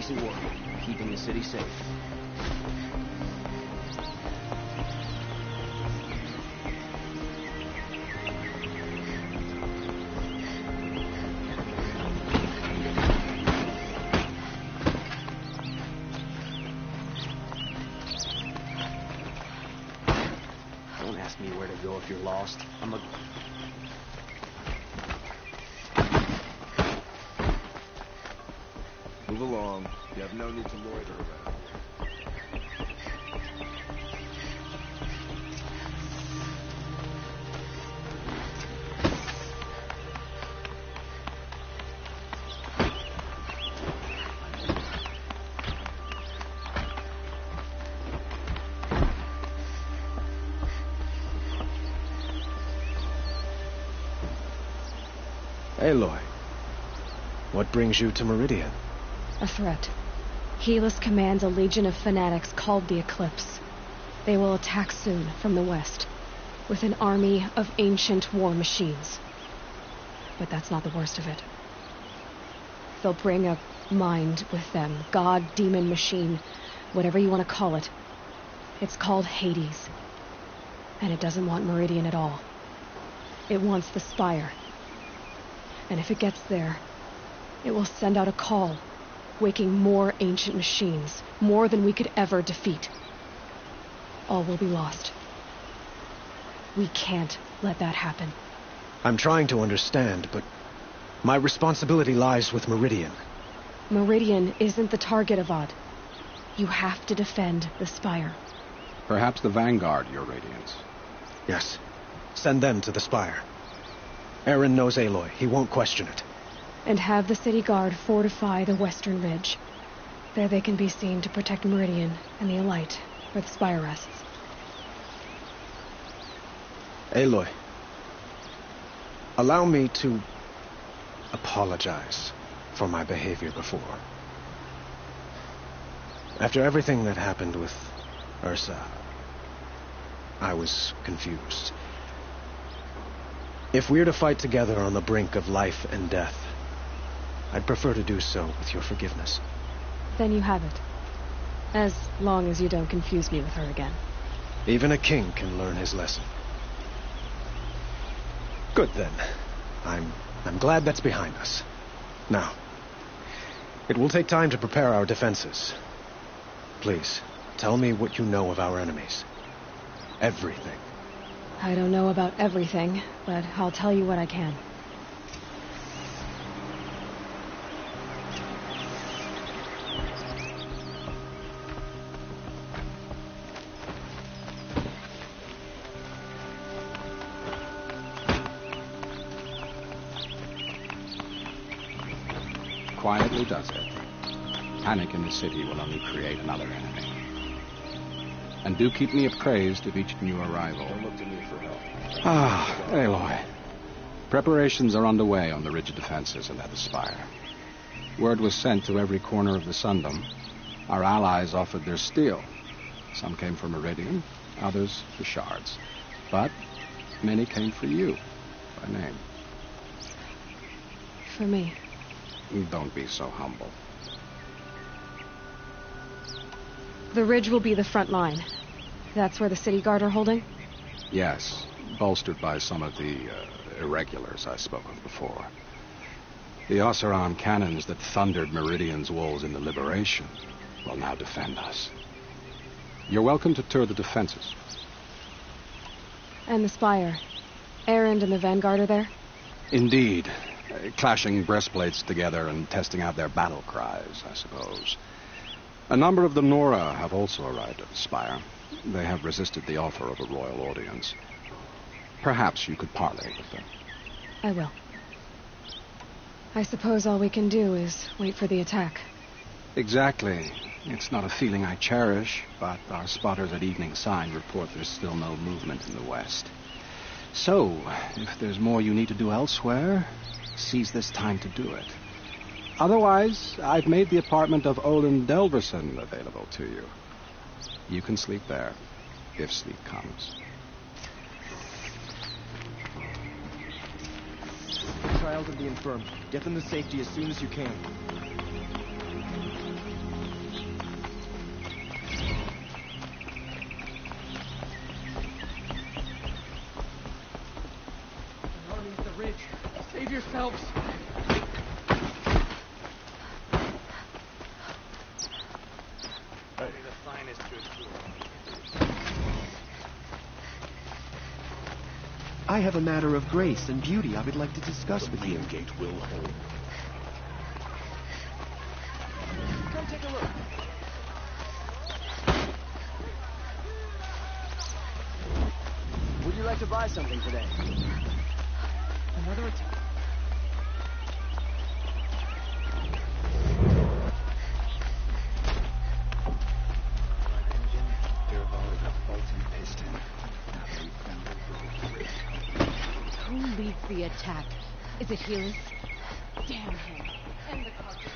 proxy war, keeping the city safe. Don't ask me where to go if you're lost. I'm a... Move along. You have no need to loiter around. Aloy, what brings you to Meridian? A threat. Helis commands a legion of fanatics called the Eclipse. They will attack soon from the west, with an army of ancient war machines. But that's not the worst of it. They'll bring a mind with them, god, demon, machine, whatever you want to call it. It's called Hades. And it doesn't want Meridian at all. It wants the Spire. And if it gets there, it will send out a call, waking more ancient machines, more than we could ever defeat. All will be lost. We can't let that happen. I'm trying to understand, but my responsibility lies with Meridian. Meridian isn't the target, Avad. You have to defend the Spire. Perhaps the Vanguard, Your Radiance. Yes. Send them to the Spire. Aaron knows Aloy. He won't question it. And have the city guard fortify the western ridge. There they can be seen to protect Meridian and the Elite, where the Spire rests. Aloy, allow me to apologize for my behavior before. After everything that happened with Ursa, I was confused. If we're to fight together on the brink of life and death, I'd prefer to do so with your forgiveness. Then you have it. As long as you don't confuse me with her again. Even a king can learn his lesson. Good then. I'm glad that's behind us. Now, it will take time to prepare our defenses. Please, tell me what you know of our enemies. Everything. I don't know about everything, but I'll tell you what I can. Quietly does it. Panic in the city will only create another enemy. And do keep me appraised of each new arrival. Don't look to me for help. Ah, Aloy. Preparations are underway on the ridge defenses and at the Spire. Word was sent to every corner of the Sundom. Our allies offered their steel. Some came for Meridian, others for shards. But many came for you, by name. For me. Don't be so humble. The ridge will be the front line. That's where the city guard are holding? Yes, bolstered by some of the irregulars I spoke of before. The Oseram cannons that thundered Meridian's walls in the Liberation will now defend us. You're welcome to tour the defenses. And the Spire. Erend and the Vanguard are there? Indeed. Clashing breastplates together and testing out their battle cries, I suppose. A number of the Nora have also arrived at the Spire. They have resisted the offer of a royal audience. Perhaps you could parley with them. I will. I suppose all we can do is wait for the attack. Exactly. It's not a feeling I cherish, but our spotters at Evening Sign report there's still no movement in the west. So, if there's more you need to do elsewhere, seize this time to do it. Otherwise, I've made the apartment of Olin Delverson available to you. You can sleep there, if sleep comes. Child of the infirm. Get them to safety as soon as you can. yourselves! Only the finest good food. I have a matter of grace and beauty I would like to discuss with you. Gate will hold. Come take a look. Would you like to buy something today? Another attack. Who leads the attack? Is it Helis? Damn him. And the cartridge.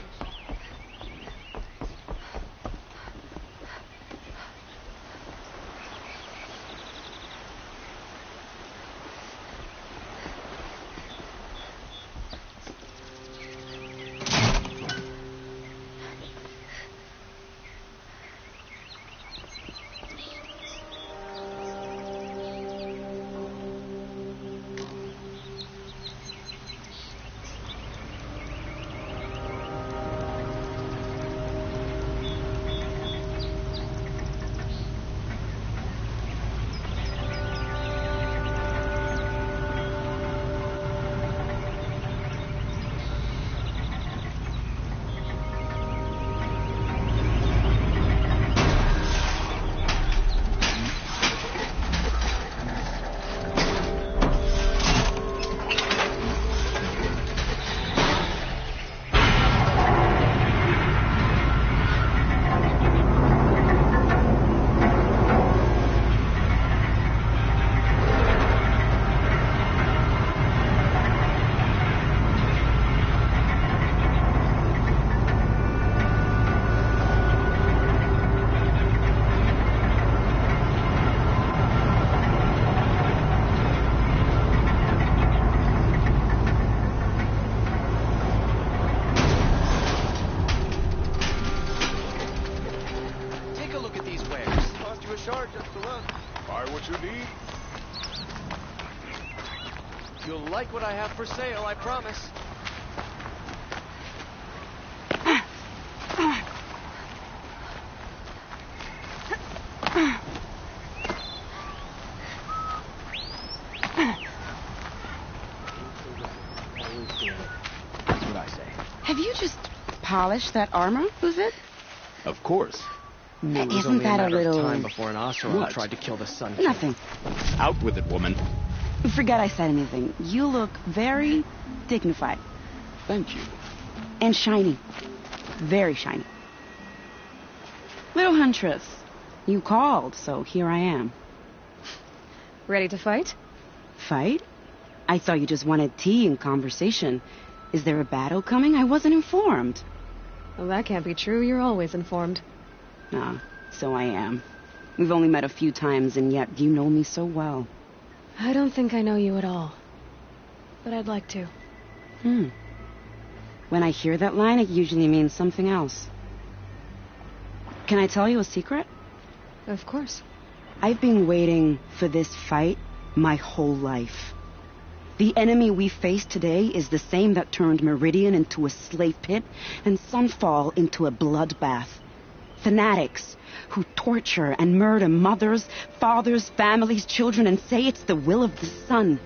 You'll like what I have for sale, I promise. That's what I say. Have you just polished that armor, was it? Of course. It was Isn't only that a matter little... of time before an Oseram What? tried to kill the Sun King. Nothing. Out with it, woman. Forget I said anything. You look very dignified. Thank you. And shiny. Very shiny. Little Huntress, you called, so here I am. Ready to fight? Fight? I thought you just wanted tea and conversation. Is there a battle coming? I wasn't informed. Well, that can't be true. You're always informed. Ah, so I am. We've only met a few times, and yet you know me so well. I don't think I know you at all. But I'd like to. When I hear that line, it usually means something else. Can I tell you a secret? Of course. I've been waiting for this fight my whole life. The enemy we face today is the same that turned Meridian into a slave pit and Sunfall into a bloodbath. Fanatics who torture and murder mothers, fathers, families, children, and say it's the will of the sun.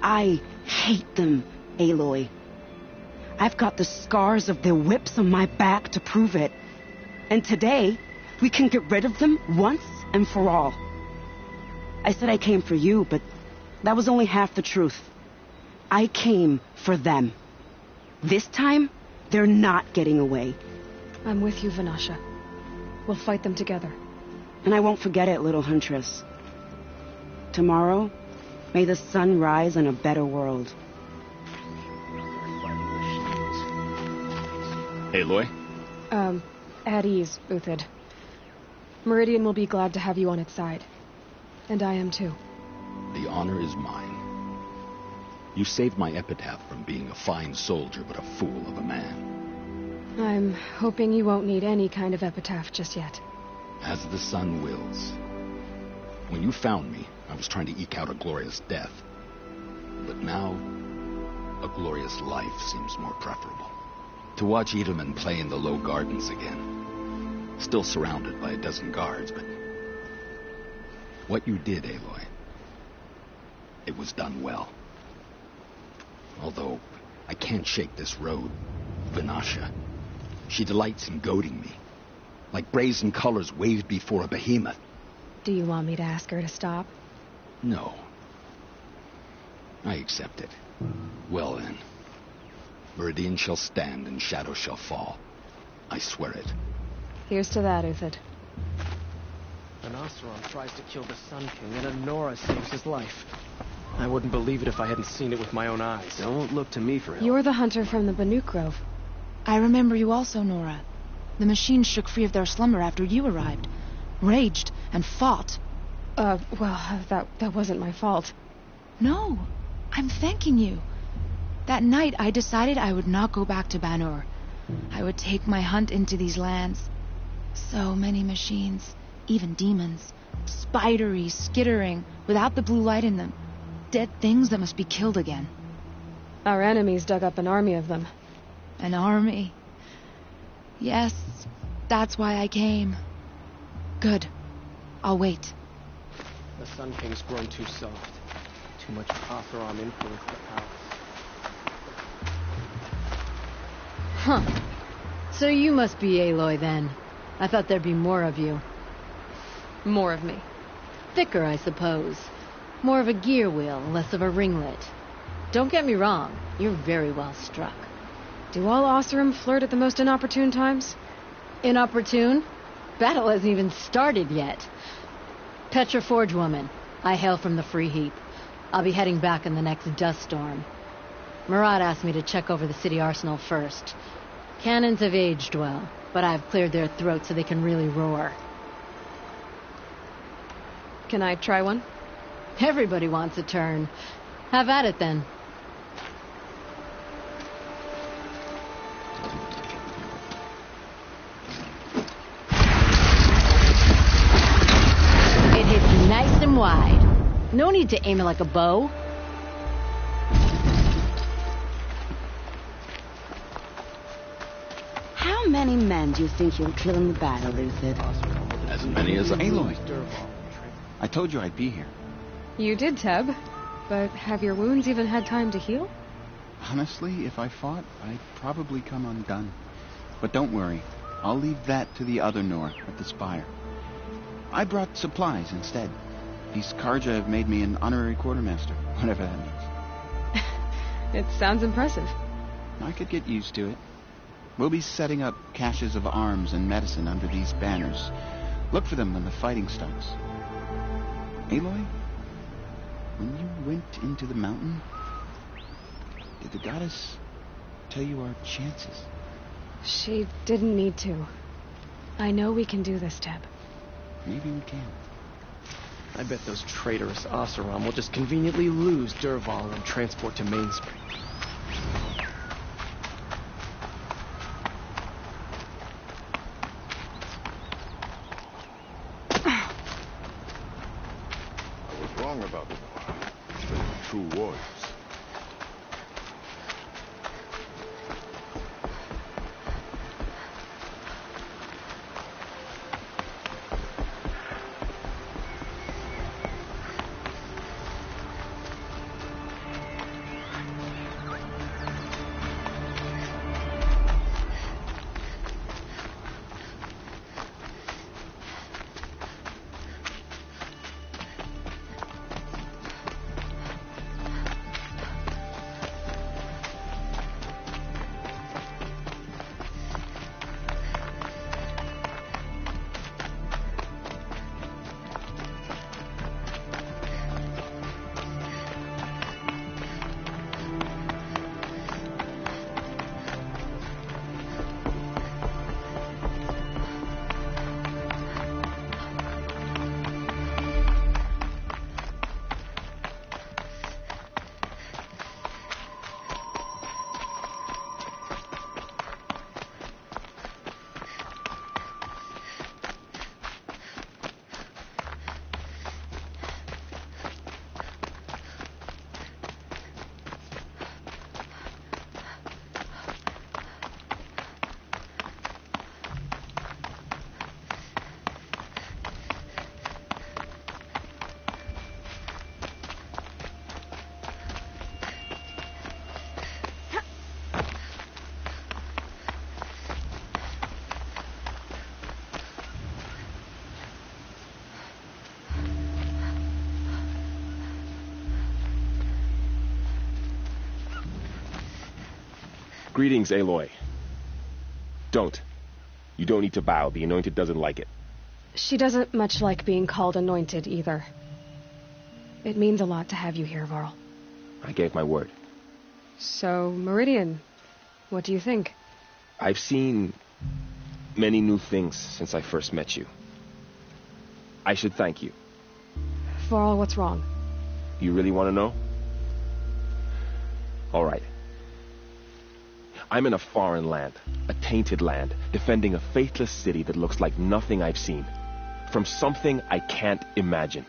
I hate them, Aloy. I've got the scars of their whips on my back to prove it. And today, we can get rid of them once and for all. I said I came for you, but that was only half the truth. I came for them. This time, they're not getting away. I'm with you, Vanasha. We'll fight them together. And I won't forget it, little Huntress. Tomorrow, may the sun rise in a better world. Aloy? At ease, Uthid. Meridian will be glad to have you on its side. And I am too. The honor is mine. You saved my epitaph from being a fine soldier, but a fool of a man. I'm hoping you won't need any kind of epitaph just yet. As the sun wills. When you found me, I was trying to eke out a glorious death. But now, a glorious life seems more preferable. To watch Edelman play in the low gardens again. Still surrounded by a dozen guards, but... what you did, Aloy, it was done well. Although, I can't shake this road, Vinasha. She delights in goading me. Like brazen colors waved before a behemoth. Do you want me to ask her to stop? No. I accept it. Well then. Meridian shall stand and shadow shall fall. I swear it. Here's to that, Uthid. An Oseram tries to kill the Sun King, and a Nora saves his life. I wouldn't believe it if I hadn't seen it with my own eyes. Don't look to me for help. You're the hunter from the Banuk Grove. I remember you also, Nora. The machines shook free of their slumber after you arrived. Raged and fought. Well, that wasn't my fault. No, I'm thanking you. That night, I decided I would not go back to Banur. I would take my hunt into these lands. So many machines, even demons. Spidery, skittering, without the blue light in them. Dead things that must be killed again. Our enemies dug up an army of them. An army. Yes, that's why I came. Good. I'll wait. The Sun King's grown too soft. Too much Oseram influence in the palace. Huh. So you must be Aloy then. I thought there'd be more of you. More of me. Thicker, I suppose. More of a gear wheel, less of a ringlet. Don't get me wrong, you're very well struck. Do all Oseram flirt at the most inopportune times? Inopportune? Battle hasn't even started yet. Petra Forge woman. I hail from the Free Heap. I'll be heading back in the next dust storm. Murad asked me to check over the city arsenal first. Cannons have aged well, but I've cleared their throats so they can really roar. Can I try one? Everybody wants a turn. Have at it then. It hits nice and wide. No need to aim it like a bow. How many men do you think you'll kill in the battle, Uthid? As many as Aloy, I told you I'd be here. You did, Teb. But have your wounds even had time to heal? Honestly, if I fought, I'd probably come undone. But don't worry. I'll leave that to the other Nor at the Spire. I brought supplies instead. These Karja have made me an honorary quartermaster, whatever that means. It sounds impressive. I could get used to it. We'll be setting up caches of arms and medicine under these banners. Look for them when the fighting starts. Aloy, when you went into the mountain, did the goddess tell you our chances? She didn't need to. I know we can do this, Teb. Maybe we can. I bet those traitorous Oseram will just conveniently lose Dervahl and transport to Mainspring. I was wrong about the war. They were true warriors. Greetings, Aloy. Don't. You don't need to bow. The Anointed doesn't like it. She doesn't much like being called Anointed, either. It means a lot to have you here, Varl. I gave my word. So, Meridian, what do you think? I've seen many new things since I first met you. I should thank you. Varl, what's wrong? You really want to know? All right. I'm in a foreign land, a tainted land, defending a faithless city that looks like nothing I've seen. From something I can't imagine.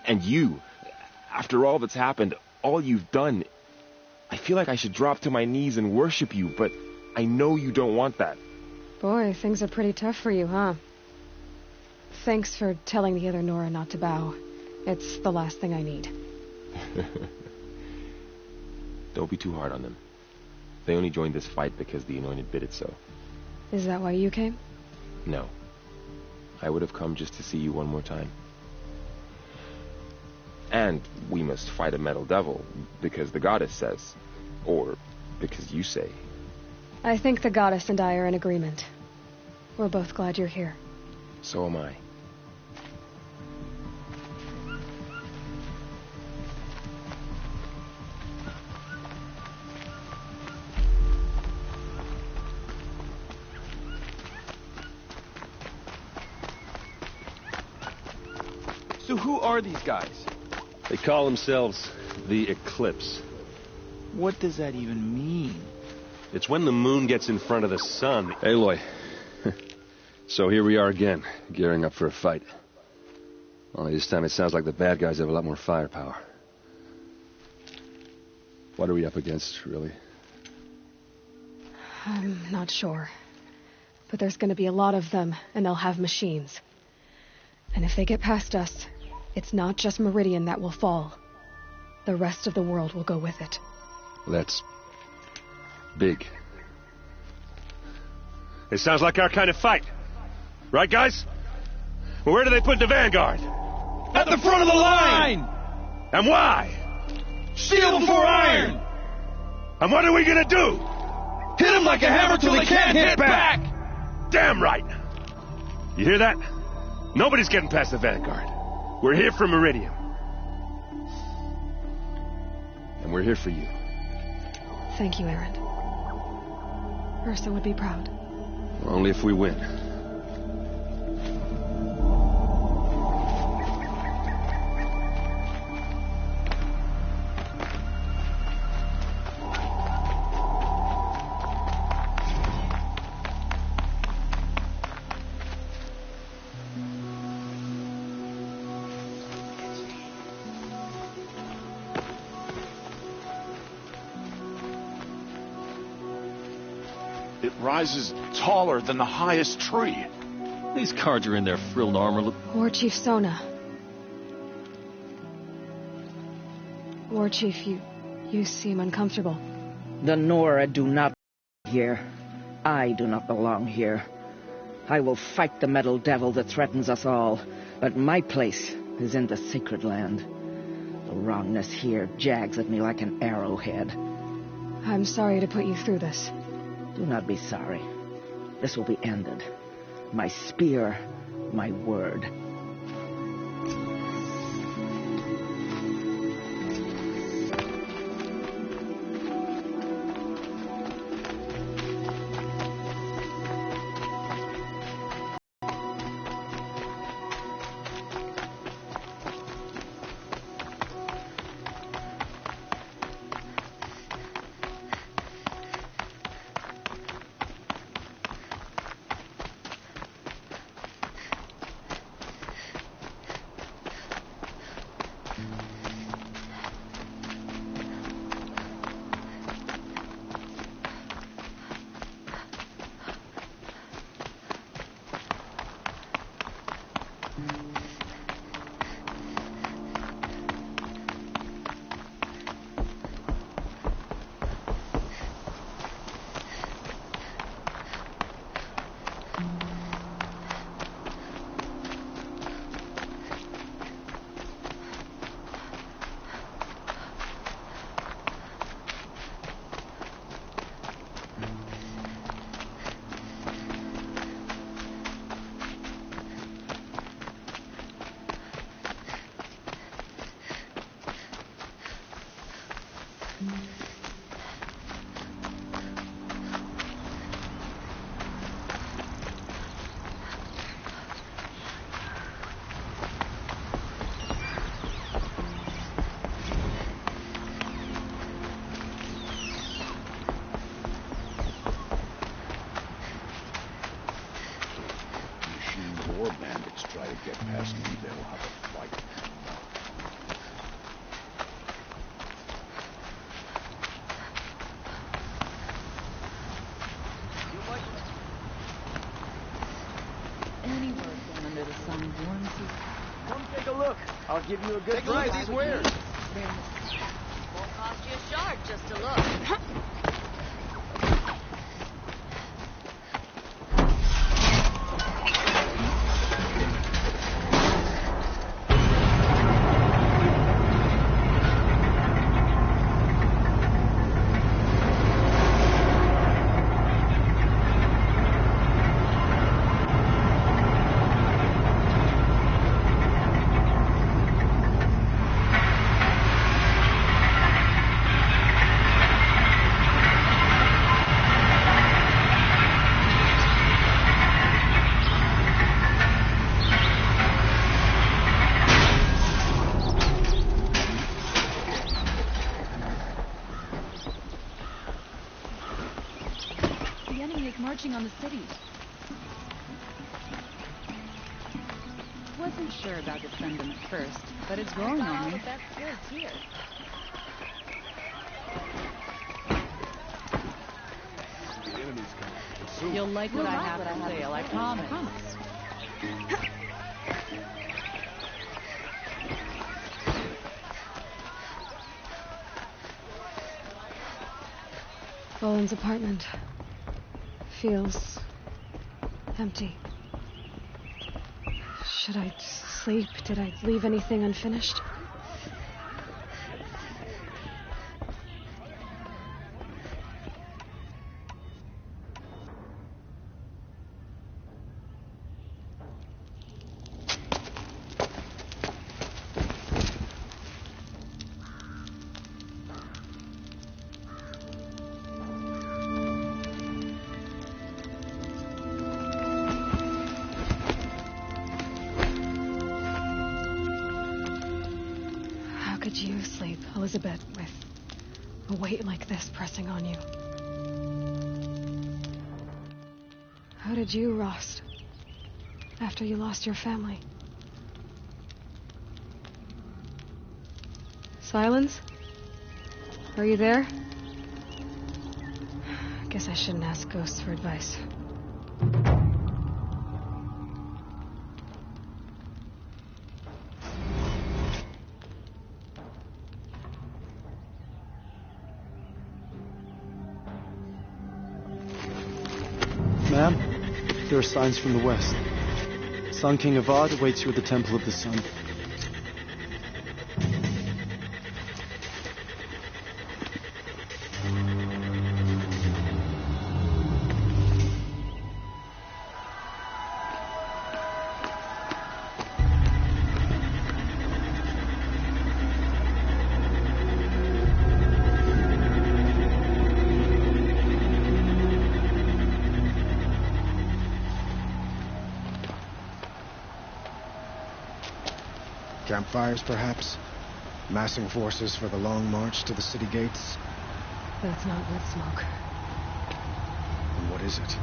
And you, after all that's happened, all you've done, I feel like I should drop to my knees and worship you, but I know you don't want that. Boy, things are pretty tough for you, huh? Thanks for telling the other Nora not to bow. It's the last thing I need. Don't be too hard on them. They only joined this fight because the Anointed bid it so. Is that why you came? No. I would have come just to see you one more time. And we must fight a metal devil, because the goddess says. Or because you say. I think the goddess and I are in agreement. We're both glad you're here. So am I. So who are these guys? They call themselves the Eclipse. What does that even mean? It's when the moon gets in front of the sun. Aloy. So here we are again, gearing up for a fight. Only this time it sounds like the bad guys have a lot more firepower. What are we up against, really? I'm not sure. But there's gonna be a lot of them, and they'll have machines. And if they get past us, it's not just Meridian that will fall. The rest of the world will go with it. That's big. It sounds like our kind of fight. Right, guys? Well, where do they put the vanguard? At the front of the line! And why? Steel before iron! And what are we gonna do? Hit them like a hammer till they can't hit back! Damn right! You hear that? Nobody's getting past the vanguard. We're here for Meridian. And we're here for you. Thank you, Aaron. Ursa would be proud. Only if we win. It rises taller than the highest tree. These guards are in their frilled armor. War Chief Sona. War Chief, you seem uncomfortable. The Nora do not belong here. I do not belong here. I will fight the metal devil that threatens us all, but my place is in the sacred land. The wrongness here jags at me like an arrowhead. I'm sorry to put you through this. Do not be sorry. This will be ended. My spear, my word. Machines or bandits try to get past me, they'll have a fight. Any work done under the sun warms you. Come take a look. I'll give you a good Take a look price. at these wares. Won't cost you a shard just to look. The enemy is marching on the city. Wasn't sure about defending at first, but it's growing on me. The best goods here. The enemy's coming. Soon. You'll like what I have to say, I promise. Bowen's apartment feels empty. Should I sleep? Did I leave anything unfinished? How could you sleep, Elizabeth, with a weight like this pressing on you? How did you, Rost, after you lost your family? Silence? Are you there? Guess I shouldn't ask ghosts for advice. Ma'am, there are signs from the west. Sun King Avad awaits you at the Temple of the Sun. Campfires, perhaps? Massing forces for the long march to the city gates? That's not wood smoke. And what is it?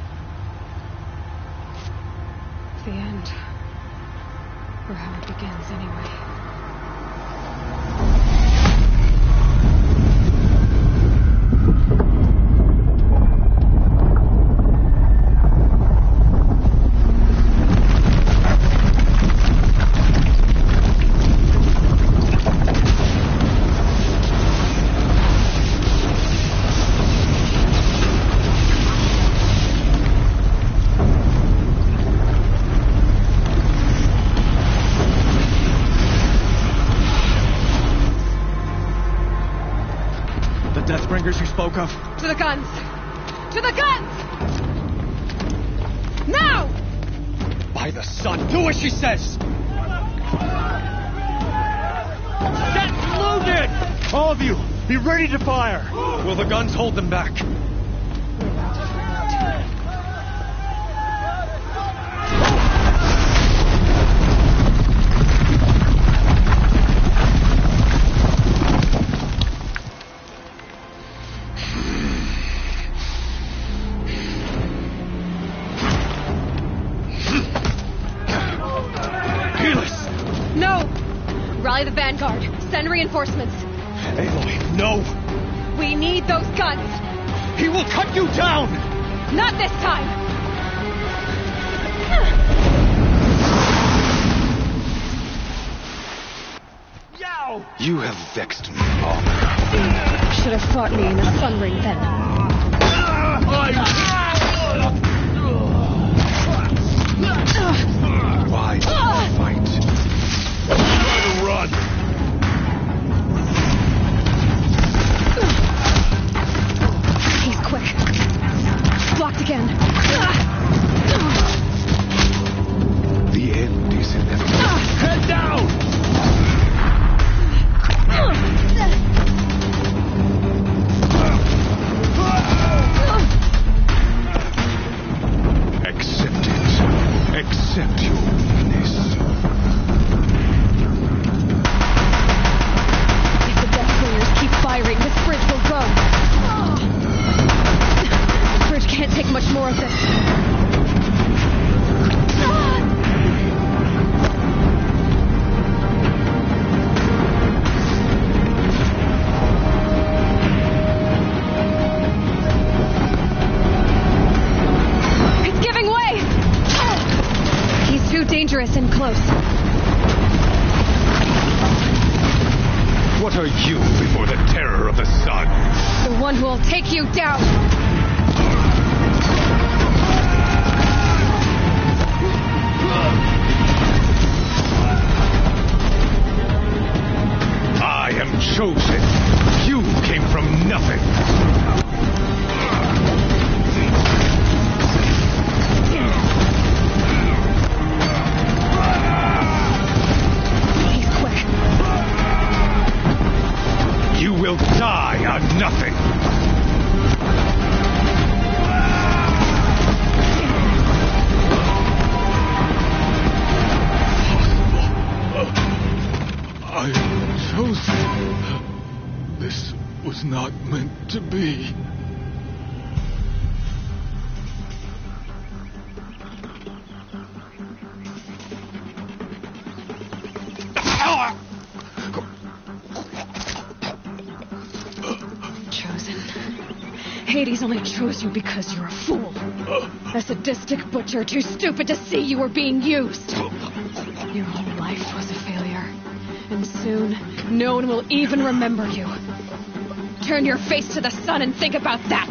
The end. Or how it begins, anyway. Deathbringers you spoke of? To the guns! To the guns! Now! By the sun, do as she says! Get loaded! All of you, Be ready to fire! Will the guns hold them back? Rally the vanguard. Send reinforcements. Aloy, no! We need those guns! He will cut you down! Not this time! You have vexed me, Armor. Should have fought me in the Sun Ring then. Why do you fight? Try to run! He's quick. Blocked again. The end is inevitable. Head down! Accept it. Accept your weakness. If the Death Warriors keep firing, this bridge will go. The bridge can't take much more of this. Dangerous and close. What are you before the terror of the sun? The one who will take you down. I am chosen. You came from nothing. You will die on nothing. I am chosen. This was not meant to be. Hades only chose you because you're a fool. A sadistic butcher too stupid to see you were being used. Your whole life was a failure. And soon, no one will even remember you. Turn your face to the sun and think about that.